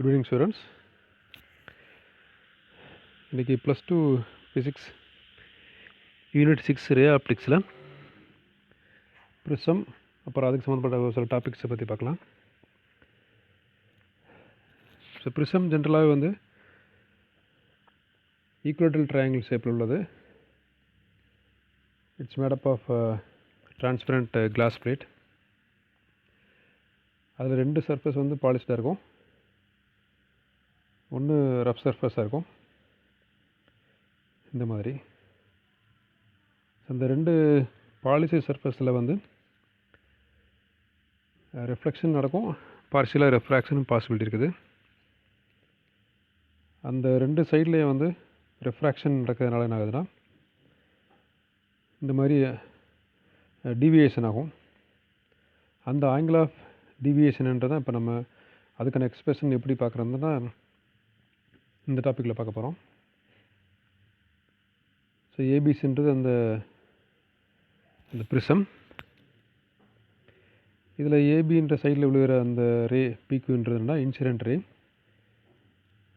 Good evening, students. இன்றைக்கி +2 physics unit 6 ரே ஆப்டிக்ஸில் prism அப்புறம் அதுக்கு சம்மந்தப்பட்ட சில டாபிக்ஸை பற்றி பார்க்கலாம். ஸோ ப்ரிசம் ஜென்ரலாகவே வந்து ஈக்குவேட்டல் ட்ரையாங்கிள் ஷேப்பில் உள்ளது. It's made up of transparent glass plate. அதில் 2 சர்ஃபேஸ் வந்து பாலிஷ்டாக இருக்கும், ஒன்று ரஃப் சர்ஃபேஸாக இருக்கும் இந்த மாதிரி. அந்த 2 பாலிசி சர்ஃபேஸில் வந்து ரிஃப்ளெக்ஷன் நடக்கும், பார்ஷியலாக ரெஃப்ராக்ஷனும் பாசிபிலிட்டி இருக்குது. அந்த 2 சைட்லேயே வந்து ரெஃப்ராக்ஷன் நடக்கிறதுனால என்ன ஆகுதுன்னா இந்த மாதிரி டீவியேஷன் ஆகும். அந்த ஆங்கிள் ஆஃப் டீவியேஷன்ன்றதான் இப்போ நம்ம அதுக்கான எக்ஸ்பிரஷன் எப்படி பார்க்குறதுன்னா இந்த டாப்பிக்கில் பார்க்க போகிறோம். ஸோ ஏபிசின்றது அந்த ப்ரிசம். இதில் ஏபின்ற சைடில் விழுகிற அந்த ரே பிக்யூன்றதுனா இன்சிடென்ட் ரே.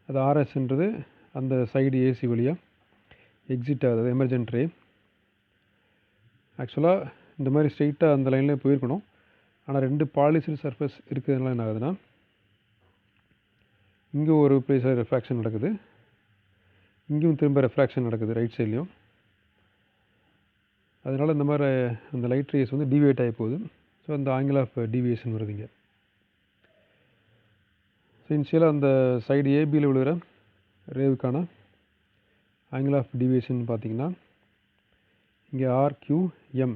அது ஆர்எஸ்ன்றது அந்த சைடு ஏசி வழியாக எக்ஸிட் ஆகுது, எமர்ஜென்ட் ரே. ஆக்சுவலாக இந்த மாதிரி ஸ்ட்ரெயிட்டாக அந்த லைன்லேயே போயிருக்கணும், ஆனால் 2 பாலிசிட் சர்ஃபேஸ் இருக்கிறதுனால என்ன ஆகுதுன்னா இங்கே ஒரு பிளேஸில் ரெஃப்ராக்ஷன் நடக்குது, இங்கேயும் திரும்ப ரெஃப்ராக்ஷன் நடக்குது ரைட் சைட்லேயும். அதனால் இந்த மாதிரி அந்த லைட் ரேஸ் வந்து டிவியேட் ஆகி போகுது. ஸோ அந்த ஆங்கிள் ஆஃப் டீவியேஷன் வருதுங்க. ஸோ இன்ஷியலாக அந்த சைடு ஏபியில் விழுகிற ரேவுக்கான ஆங்கிள் ஆஃப் டீவியேஷன் பார்த்திங்கன்னா இங்கே RQM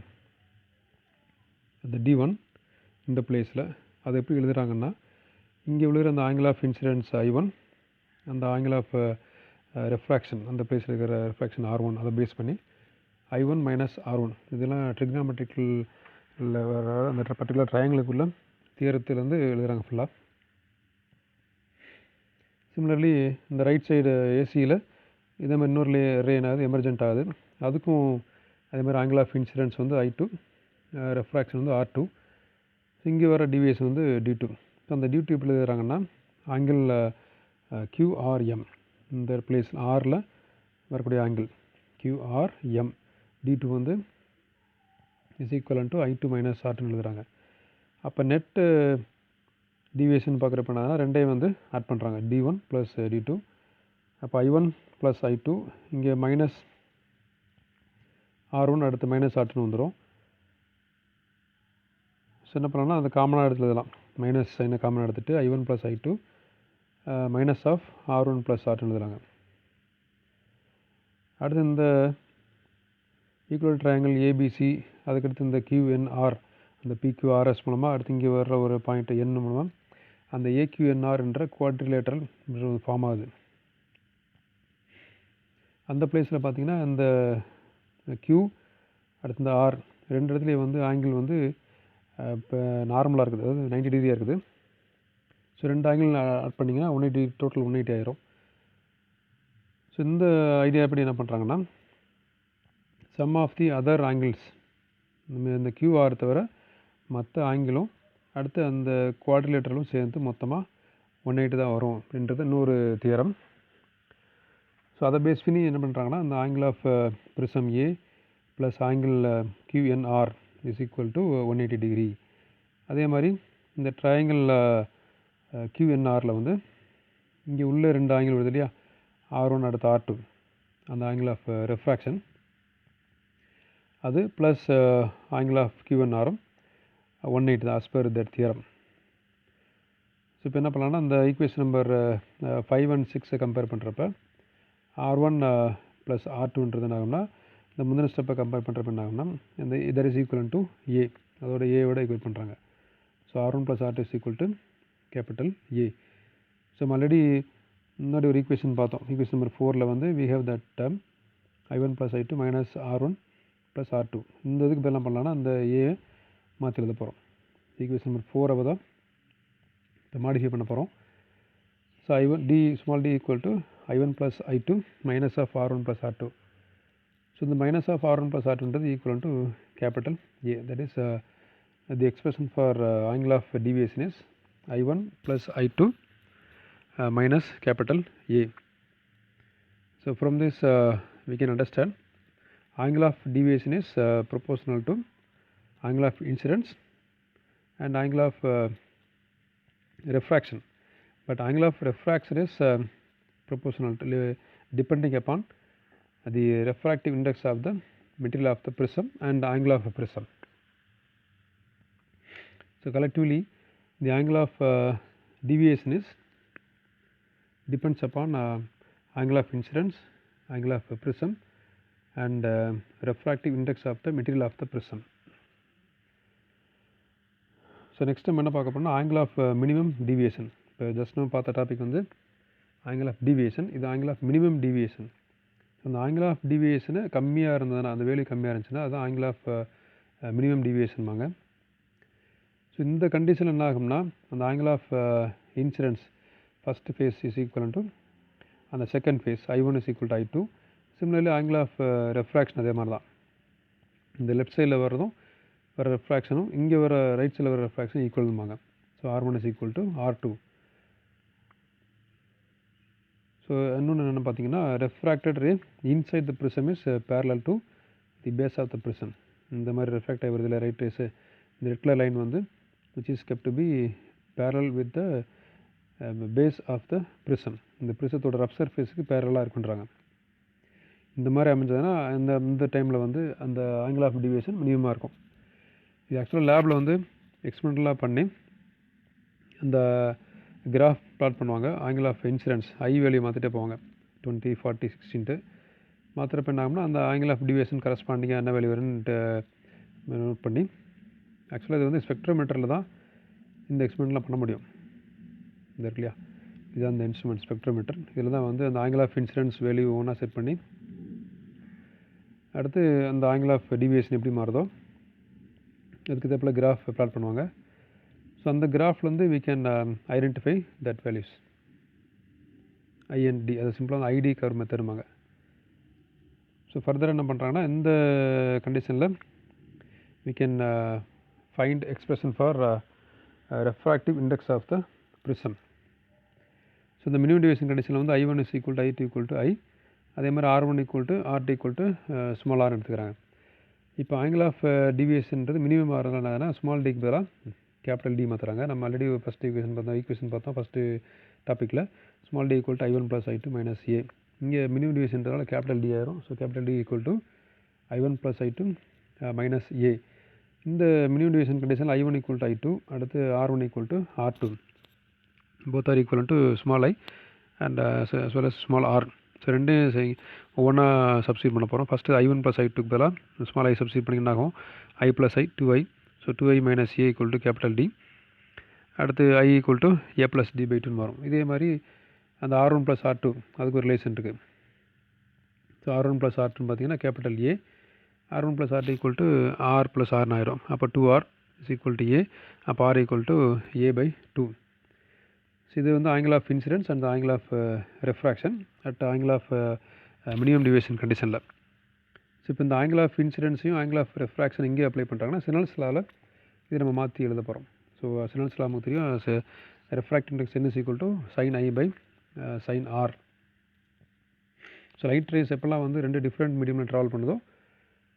அந்த D1 இந்த பிளேஸில் அதை எப்படி எழுதுகிறாங்கன்னா இங்கே விழுகிற அந்த ஆங்கிள் ஆஃப் இன்சிடென்ஸ் I1, அந்த ஆங்கிள் ஆஃப் ரெஃப்ராக்ஷன் அந்த பிளேஸில் இருக்கிற ரெஃப்ராக்ஷன் R1, அதை பேஸ் பண்ணி I1 மைனஸ் R1. இதெல்லாம் ட்ரிக்னாமெட்ரிக்கல் அந்த பர்டிகுலர் ட்ரையாங்கிளுக்குள்ள தியரத்துலேருந்து எழுதுகிறாங்க ஃபுல்லாக. சிமிலர்லி இந்த ரைட் சைடு ஏசியில் இதே மாதிரி இன்னொரு ரேன் ஆகுது, எமர்ஜென்ட் ஆகுது. அதுக்கும் அதே மாதிரி ஆங்கிள் ஆஃப் இன்சிடென்ஸ் வந்து I2, ரெஃப்ராக்ஷன் வந்து R2. இங்கே வர டிவியேஷன் வந்து D2. ஸோ அந்த D2 எப்படி எழுதுகிறாங்கன்னா ஆங்கிள் QRM இந்த பிளேஸ் ஆரில் வரக்கூடிய ஆங்கிள் QRM. D2 வந்து is ஈக்குவலன் to I2 minus R2 எழுதுகிறாங்க. அப்போ நெட்டு டிவியேஷன் பார்க்குறப்ப என்னன்னா ரெண்டையும் வந்து ஆட் பண்ணுறாங்க, D1 ப்ளஸ் D2. அப்போ I1 ப்ளஸ் I2, இங்கே மைனஸ் R1, அடுத்து மைனஸ் R2 வந்துடும். ஸோ என்ன பண்ணலாம்னா அந்த காமனாக எடுத்து எழுதலாம், மைனஸ் சைனை காமனாக எடுத்துகிட்டு I1 plus I2 minus of R1 plus R2 எழுதுகிறாங்க. அடுத்து இந்த ஈக்குவல் ட்ரையாங்கிள் ஏபிசி, அதுக்கடுத்து இந்த QNR அந்த PQRS மூலமாக அடுத்து இங்கே வர்ற ஒரு பாயிண்ட் N மூலமாக அந்த AQNR என்ற குவாட்ரிலேட்டரல் ஃபார்ம் ஆகுது. அந்த பிளேஸில் பார்த்திங்கன்னா இந்த Q அடுத்து இந்த R 2 இடத்துலையும் வந்து ஆங்கிள் வந்து இப்போ நார்மலாக இருக்குது, அதாவது 90 டிகிரியாக இருக்குது. ஸோ 2 ஆங்கிள் ஆட் பண்ணிங்கன்னா 180, டோட்டல் 180 ஆயிரும். ஸோ இந்த ஐடியா எப்படி என்ன பண்ணுறாங்கன்னா sum of the other angles, இந்த QR தவிர மற்ற ஆங்கிளும் அடுத்து அந்த குவாட்ரிலேட்டரலும் சேர்ந்து மொத்தமாக 180 தான் வரும் அப்படின்றது இன்னொரு தியரம். ஸோ அதை பேஸ் பண்ணி என்ன பண்ணுறாங்கன்னா அந்த angle of prism A plus angle QNR is equal to 180 degree. அதே மாதிரி இந்த ட்ரையாங்கிள் QNRயில் வந்து இங்கே உள்ள 2 ஆங்கிள் வருது இல்லையா, R1 அடுத்து R2, அந்த ஆங்கிள் ஆஃப் ரெஃப்ராக்ஷன் அது ப்ளஸ் ஆங்கிள் ஆஃப் QNRம் 180 தான் as per that theorem. So இப்போ என்ன பண்ணலாம்னா இந்த ஈக்குவேஷன் நம்பர் 5 and 6 கம்பேர் பண்ணுறப்ப R1 ப்ளஸ் R2ன்றது என்ன ஆகும்னா இந்த முந்தின ஸ்டெப்பை கம்பேர் பண்ணுறப்ப என்ன ஆகும்னா இந்த இதர் இஸ் ஈக்குவல் டு A, அதோட ஏவோட ஈக்குவேட் பண்ணுறாங்க. So R1 plus R2 is equal to capital A. So already முன்னாடி ஒரு ஈக்குவேஷன் பார்த்தோம், ஈக்குவேஷன் நம்பர் 4ல் வந்து we have that term I1 plus I2 minus R1 plus R2. இந்த இதுக்கு இப்போ என்ன பண்ணலாம்னா அந்த ஏ மாற்றி எழுத போகிறோம். ஈக்குவேஷன் நம்பர் 4 தான் இதை மாடிஃபை பண்ண போகிறோம். So I1 D small d equal to I1 plus I2 minus of R1 plus R2. So இந்த மைனஸ் ஆஃப் R1 ப்ளஸ் R2ன்றது equal to capital A. That is the expression for angle of deviation is I1 plus I2 minus capital A. So from this we can understand angle of deviation is proportional to angle of incidence and angle of refraction, but angle of refraction is proportional to depending upon the refractive index of the material of the prism and the angle of a prism. So collectively the angle of deviation is depends upon angle of incidence, angle of a prism and refractive index of the material of the prism. So next time என்ன பார்க்க போறோம்னா angle of minimum deviation. இப்போ just now பார்த்த topic வந்து angle of deviation, இது angle of minimum deviation. அந்த angle of deviation கம்மியாக இருந்ததுன்னா, அந்த வேல்யூ கம்மியாக இருந்துச்சுன்னா அதுதான் angle of minimum deviation வாங்க. ஸோ இந்த கண்டிஷன் என்ன ஆகும்னா அந்த angle of incidence first phase is equal to and the second phase I1 is equal to I2. Similarly angle of refraction அதே மாதிரி தான், இந்த லெஃப்ட் சைடில் வர்றதும் வர ரெஃப்ராக்ஷனும் இங்கே வர ரைட் சைடில் வர ரெஃப்ராக்ஷன் ஈக்குவல்மாங்க. So R1 is equal to R2. So இன்னொன்று என்ன பார்த்தீங்கன்னா refracted ray inside the prism is parallel to the base of the prism. இந்த மாதிரி ரெஃப்ராக்ட் ஆகி வருதில்ல ரைட் ரேஸு, இந்த ரெட் கலர் லைன் வந்து which is kept to be parallel with the base of the prism. இந்த ப்ரிசத்தோட rough சர்ஃபேஸுக்கு பேரலாக இருக்குன்றாங்க. இந்த மாதிரி அமைஞ்சதுன்னா இந்த டைமில் வந்து அந்த ஆங்கிள் ஆஃப் டிவியேஷன் மினிமமாக இருக்கும். இது ஆக்சுவலாக லேபில் வந்து எக்ஸ்பெரிமெண்டலாக பண்ணி அந்த கிராஃப் ப்ளாட் பண்ணுவாங்க. Angle of incidence i value மாற்றிட்டே போவாங்க 20, 40, 60 மாத்திரப்ப என்ன ஆகும்னா அந்த ஆங்கிள் ஆஃப் டிவியேஷன் கரஸ்பாண்டிங்காக என்ன வேல்யூ வரும்ன்ட்டு நோட் பண்ணி ஆக்சுவலாக இது வந்து ஸ்பெக்ட்ரோமீட்டரில் தான் இந்த எக்ஸ்பெரிமெண்ட்லாம் பண்ண முடியும். இந்த இருக்கு இல்லையா, இதுதான் அந்த இன்ஸ்ட்ருமெண்ட் ஸ்பெக்ட்ரோமீட்டர். இதில் தான் வந்து அந்த ஆங்கிள் ஆஃப் இன்சிடென்ஸ் வேல்யூ ஒன்றா செட் பண்ணி அடுத்து அந்த ஆங்கிள் ஆஃப் டிவியேஷன் எப்படி மாறுதோ அதுக்கு தப்பில் கிராஃப் ப்ளாட் பண்ணுவாங்க. ஸோ அந்த கிராஃப்லேருந்து we can identify that values I and D, அது சிம்பிளாக ஐடி கர்வ் மெத்தடுமாங்க. ஸோ ஃபர்தர் என்ன பண்ணுறாங்கன்னா இந்த கண்டிஷனில் we can find expression for refractive index of the prism. So இந்த மினிமம் டிவியேஷன் கண்டிஷனில் வந்து I1 is equal to I2 equal to I, அதே மாதிரி R1 equal to RT equal to small r எடுத்துக்கிறாங்க. இப்போ ஆங்கிள் ஆஃப் டிவியேஷன்றது minimum ஆகிறதுனால small டிக்கு பதிலாக கேபிட்டல் டி மாற்றுறாங்க. நம்ம ஆல்ரெடி ஃபஸ்ட் ஈக்குவேஷன் பார்த்தோம் ஃபஸ்ட்டு டாப்பிக்கில் small D equal to I1 + I2 - A. இங்கே மினிமம் டிவியேஷன்றதால கேபிட்டல் டி ஆயிரும். So capital D equal to I1 + I2 - A. இந்த மினிமம் டிவியேஷன் கண்டிஷனில் I1 equal to I2, அடுத்து R1 equal to R2, both are equivalent to small I and as well as small r. So ரெண்டையும் ஒவ்வொன்றா substitute பண்ண போகிறோம். First I1 + I2க்கு பதிலாக small ஐ substitute பண்ணிங்கன்னா ஆகும் I + I 2I. So 2I - A equal to capital D. அடுத்து I equal to A + D/2 வரும். இதே மாதிரி அந்த R1 + R2 அதுக்கு ஒரு ரிலேஷன் இருக்குது. ஸோ R1 + R2 பார்த்தீங்கன்னா capital A, R1 + R2 equal to R + R ஆயிரும். அப்போ 2R is equal to A, அப்போ R equal to A/2. So இது வந்து angle of incidence and angle of refraction at angle of minimum deviation கண்டிஷனில். So இப்போ இந்த angle of இன்சிடென்ஸையும் angle of refraction எங்கே அப்ளை பண்ணுறாங்கன்னா சினல்ஸ் லாவில் இது நம்ம மாற்றி எழுத போகிறோம். ஸோ சினல்ஸ் லா நமக்கு தெரியும், refract index n is equal to sin I/sin R. So light race எப்போல்லாம் வந்து ரெண்டு டிஃப்ரெண்ட் மீடியமில் ட்ராவல் பண்ணுதோ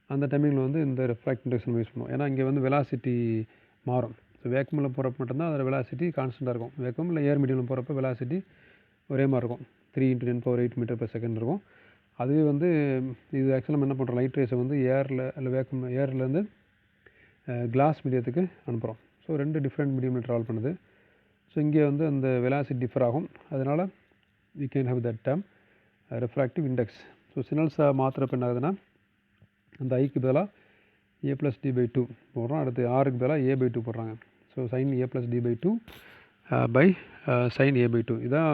அந்த டைமிங்கில் வந்து இந்த ரெஃப்ராக்ட் இண்டெக்ஸ் நம்ம யூஸ் பண்ணுவோம். ஏன்னா இங்கே வந்து வெலாசிட்டி மாறும். ஸோ வேக்கமில் போகிறப்ப மட்டும்தான் அதோட வெலாசிட்டி கான்ஸ்டண்ட்டாக இருக்கும். வேக்கம் இல்லை ஏர் மீடியமில் போகிறப்ப வெலாசிட்டி ஒரே மாதிரி இருக்கும், 3 × 10⁸ m/s இருக்கும். அதுவே வந்து இது ஆக்சுவலாக நம்ம என்ன பண்ணுறோம், லைட் ரேஸை வந்து ஏரில் இல்லை வேக்கம் ஏர்லேருந்து கிளாஸ் மீடியத்துக்கு அனுப்புகிறோம். ஸோ ரெண்டு டிஃப்ரெண்ட் மீடியமில் ட்ராவல் பண்ணுது. ஸோ இங்கே வந்து அந்த வெலாசிட்டி டிஃபர் ஆகும். அதனால் we can have that term refractive index. So சிக்னல்ஸை மாற்றுறப்ப என்ன ஆகுதுன்னா அந்த ஐக்கு பதிலாக A + D/2 போடுறோம், அடுத்து ஆருக்கு பதிலாக A/2 போடுறாங்க. So sin A + D/2 by sin A/2 இதான்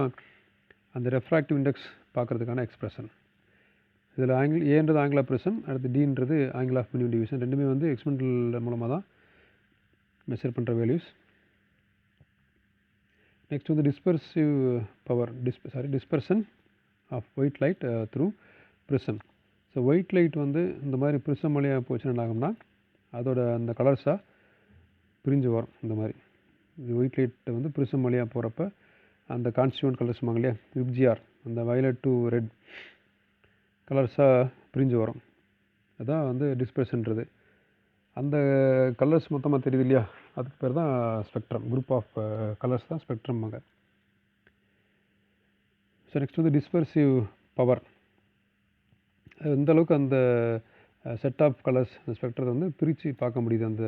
அந்த ரெஃப்ராக்டிவ் இண்டெக்ஸ் பார்க்குறதுக்கான எக்ஸ்பிரஷன். இதில் ஆங்கிள் ஏன்றது ஆங்கிள் ஆஃப் ப்ரிசம், அடுத்து டின்றது ஆங்கிள் ஆஃப் மினிமம் டிவியேஷன். ரெண்டுமே வந்து எக்ஸ்பெரிமெண்டல் மூலமாக தான் மெஷர் பண்ணுற வேல்யூஸ். நெக்ஸ்ட் வந்து dispersive power dispersion of white light through prism. So white light வந்து இந்த மாதிரி ப்ரிசம் வழியாக போச்சுன்னா என்ன ஆகும்னா அதோட அந்த கலர்ஸாக பிரிஞ்சு வரும். இந்த மாதிரி இது ஒயிட் லைட்டை வந்து ப்ரிசம் வழியாக போகிறப்ப அந்த கான்ஸ்டியூண்ட் கலர்ஸ் சொல்லுவாங்க இல்லையா, விப்ஜிஆர், அந்த வயலட் டு ரெட் கலர்ஸாக பிரிஞ்சு வரும். அதுதான் வந்து டிஸ்பர்ஷன்றது. அந்த கலர்ஸ் மொத்தமாக தெரியுது இல்லையா, அதுக்கு பேர் தான் ஸ்பெக்ட்ரம். குரூப் ஆஃப் கலர்ஸ் தான் ஸ்பெக்ட்ரம் அங்கே. ஸோ நெக்ஸ்ட் வந்து டிஸ்பர்சிவ் பவர். எந்த அளவுக்கு அந்த செட் ஆஃப் கலர்ஸ் அந்த ஸ்பெக்ட்ரத்தை வந்து பிரித்து பார்க்க முடியுது அந்த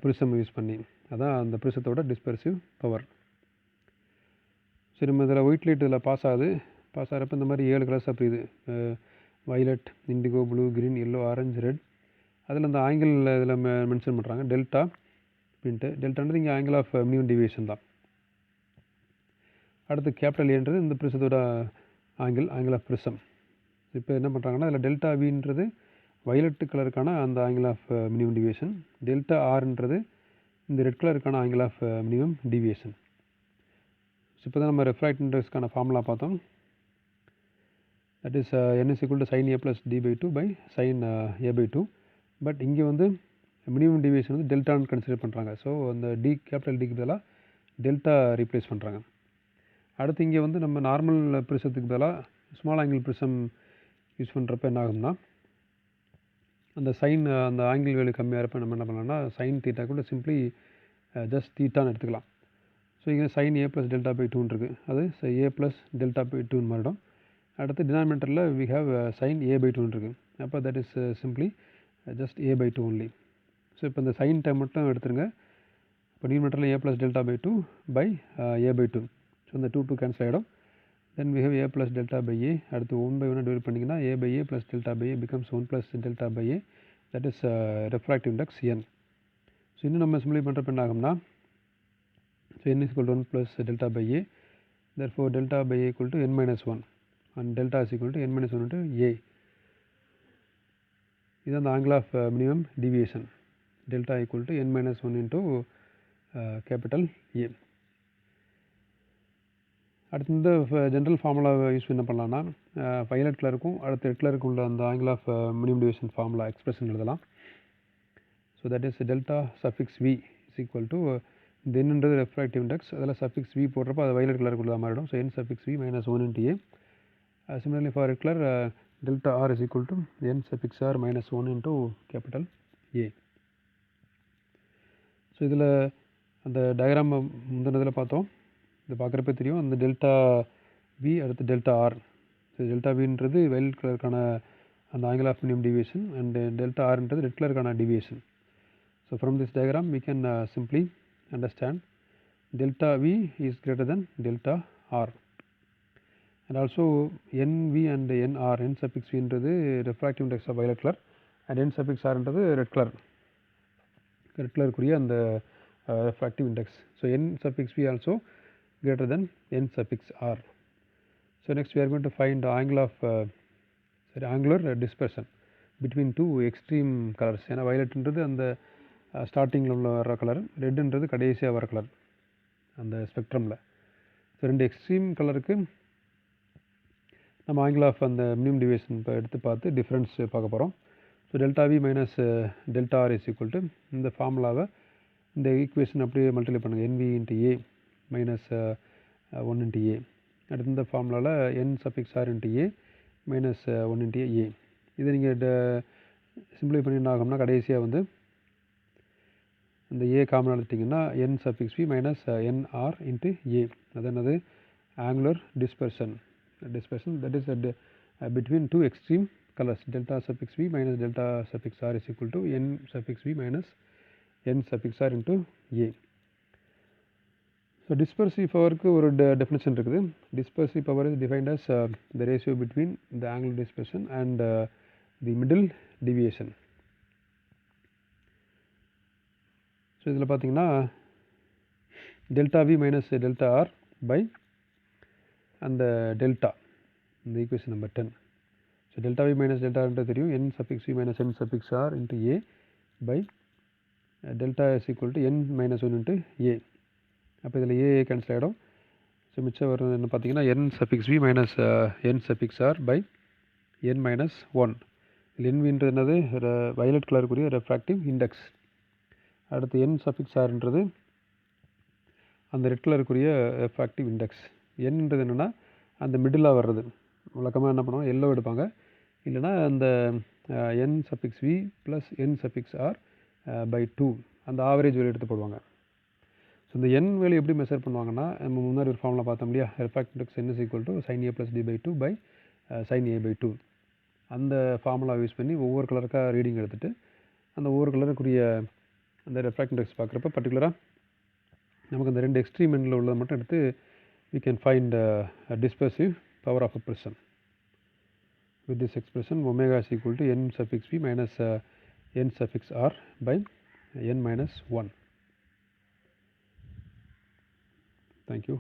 ப்ரிசம் யூஸ் பண்ணி. அதான் அந்த ப்ரிசத்தோட டிஸ்பர்சிவ் பவர். சரி, நம்ம இதில் ஒயிட் லைட் இதில் பாஸ் ஆகிறப்ப இந்த மாதிரி 7 கலர்ஸாக பிரியுது. Violet, indigo, blue, green, yellow, orange, red. அதில் அந்த ஆங்கிள் இதில் மென்ஷன் பண்ணுறாங்க டெல்டா அப்படின்ட்டு. டெல்டான்றது இங்கே ஆங்கிள் ஆஃப் மினிமம் டிவியேஷன் தான். அடுத்து கேபிட்டல் ஏன்றது இந்த ப்ரிசத்தோட ஆங்கிள் ஆஃப் ப்ரிசம். இப்போ என்ன பண்ணுறாங்கன்னா அதில் டெல்டா வின்றது வயலட் கலருக்கான அந்த angle of minimum deviation. Delta ஆர்ன்றது இந்த ரெட் கலருக்கான angle of minimum deviation. So இப்போ தான் நம்ம ரெஃப்ராக்ட் இண்டெக்ஸ்க்கான ஃபார்முலா பார்த்தோம். That is n is equal to sin a plus d by 2 by sin a by 2. But இங்கே வந்து மினிமம் டிவியேஷன் வந்து டெல்டான்னு கன்சிடர் பண்ணுறாங்க. ஸோ அந்த கேபிட்டல் டிக்கு பதிலாக டெல்டா ரீப்ளேஸ் பண்ணுறாங்க. அடுத்து இங்கே வந்து நம்ம நார்மல் ப்ரிசத்துக்கு பதிலாக ஸ்மால் ஆங்கிள் ப்ரிசம் யூஸ் பண்ணுறப்ப என்ன ஆகும்னா, அந்த சைன் அந்த ஆங்கிள் வேல்யூ கம்மியாக இருப்ப நம்ம என்ன பண்ணலாம்னா சைன் தீட்டா கூட சிம்பிளி ஜஸ்ட் தீட்டான்னு எடுத்துக்கலாம். ஸோ இங்கே sine A plus delta by 2 இருக்குது, அது ஏ ப்ளஸ் டெல்டா பை 2 மாறிடும். அடுத்து டினாமினேட்டரில் we have sine A by 2 இருக்குது. அப்போ that is simply just A by 2 only. So இப்போ இந்த சைன் டைம் மட்டும் எடுத்துருங்க. இப்போ டினாமினேட்டரில் A plus delta by 2 by A by 2. So இந்த 2 கேன்சல் ஆகிடும். Then we have A plus delta by A. அடுத்து 1 by 1 டிவைட் பண்ணிங்கன்னா A by A plus delta by A becomes 1 plus delta by A. That is refractive index n. So இன்னும் நம்ம சிம்பிளை பண்ணுறப்ப என்ன ஆகும்னா, so n is equal to 1 plus delta by a. Therefore delta by a equal to n minus 1 and delta is equal to n minus 1 into a. இது அந்த angle of minimum deviation. Delta equal to n minus 1 into capital A. அடுத்து இந்த general ஃபார்முலாவை use என்ன பண்ணலாம்னா, violet கலருக்கும் அடுத்து red கலருக்கும் உள்ள அந்த angle of minimum deviation formula expression எழுதலாம். So that is delta suffix v is equal to இந்த என்னன்றது ரெஃப்ராக்டிவ் இண்டெக்ஸ், அதில் சஃபிக்ஸ் v போடுறப்போ அது வயலட் கலருக்குள்ள மாறிடும். So n suffix v minus 1 into a. Similarly for red color, delta r is equal to n suffix r minus 1 into capital A. ஸோ இதில் அந்த டயக்ராம் முந்தினதில் பார்த்தோம். இது பார்க்குறப்ப தெரியும் அந்த டெல்டா வி அடுத்து டெல்டா ஆர். ஸோ டெல்டா வின்றது வயலட் கலருக்கான அந்த angle of minimum deviation and delta ஆர்ன்றது ரெட் கலருக்கான deviation. So from this diagram we can simply understand delta v is greater than delta r. And also nv and nr, n suffix v என்றது refractive index of violet color and n suffix r என்றது red color குறிய அந்த refractive index. So n suffix v also greater than n suffix r. So next we are going to find the angle of angular dispersion between two extreme colors. ஏன்னா violet என்றது அந்த ஸ்டார்டிங்கில் உள்ள வர colour, ரெட்ன்றது கடைசியாக வர கலர் அந்த ஸ்பெக்ட்ரமில். So ரெண்டு எக்ஸ்ட்ரீம் கலருக்கு நம்ம ஆங்கிள் ஆஃப் அந்த மினிமம் டிவியேஷன் இப்போ எடுத்து பார்த்து டிஃப்ரென்ஸ் பார்க்க போகிறோம். So delta we minus delta R is equal to இந்த ஃபார்முலாவை இந்த ஈக்குவேஷன் அப்படியே மல்டிப்ளை பண்ணுங்கள். N V into A minus 1 into A. அடுத்து இந்த ஃபார்முலாவில் N suffix R into A minus 1 into A. இதை நீங்கள் சிம்பிளை பண்ணி என்ன ஆகும்னா கடைசியாக வந்து அந்த ஏ காமன் எடுத்திங்கன்னா n suffix v minus n r into A. அது என்னது angular dispersion. That is between two extreme colors. Delta suffix v minus delta suffix r is equal to n suffix v minus n suffix r into a. So dispersive power க்கு ஒரு definition இருக்குது. Dispersive power is defined as the ratio between the angular dispersion and the middle deviation. So இதில் பார்த்தீங்கன்னா delta v minus delta r by அந்த delta இந்த equation number 10. So delta we minus டெல்டான்றது தெரியும், n suffix v minus n suffix R into A by delta is equal to n minus 1 into A. அப்போ இதில் ஏ cancel ஆகிடும். So மிச்சம் வருது என்ன பார்த்தீங்கன்னா n suffix v minus n suffix r by n minus 1. இதில் என்வின்றது என்னது வயலட் கலருக்குரிய ரெஃப்ராக்டிவ் இண்டெக்ஸ். அடுத்து என் சஃபிக்ஸ் ஆர்ன்றது அந்த ரெட்டில் இருக்கக்கூடிய ரெஃப்ராக்டிவ் இண்டெக்ஸ். என்னன்றது என்னென்னா அந்த மிடிலாக வர்றது. வழக்கமாக என்ன பண்ணுவாங்க, எல்லோ எடுப்பாங்க, இல்லைனா அந்த n suffix v plus n suffix r by 2 அந்த ஆவரேஜ் வேல்யூ எடுத்து போடுவாங்க. ஸோ இந்த என் வேல்யூ எப்படி மெஷர் பண்ணுவாங்கன்னா, நம்ம முன்னாடி ஒரு ஃபார்முலா பார்த்தோம் இல்லையா, refractive index n = sin a + d / 2 by sin a / 2. அந்த ஃபார்முலா யூஸ் பண்ணி ஒவ்வொரு கலருக்காக ரீடிங் எடுத்துகிட்டு அந்த ஒவ்வொரு கலருக்குரிய அந்த ரெஃப்ராக்டிவ் இண்டெக்ஸ் பார்க்குறப்ப பர்டிகுலராக நமக்கு அந்த 2 எக்ஸ்ட்ரீம் எண்டில் உள்ளதை மட்டும் எடுத்து we can find dispersive power of a prism. With this expression, omega is equal to n suffix v minus n suffix r by n minus 1. Thank you.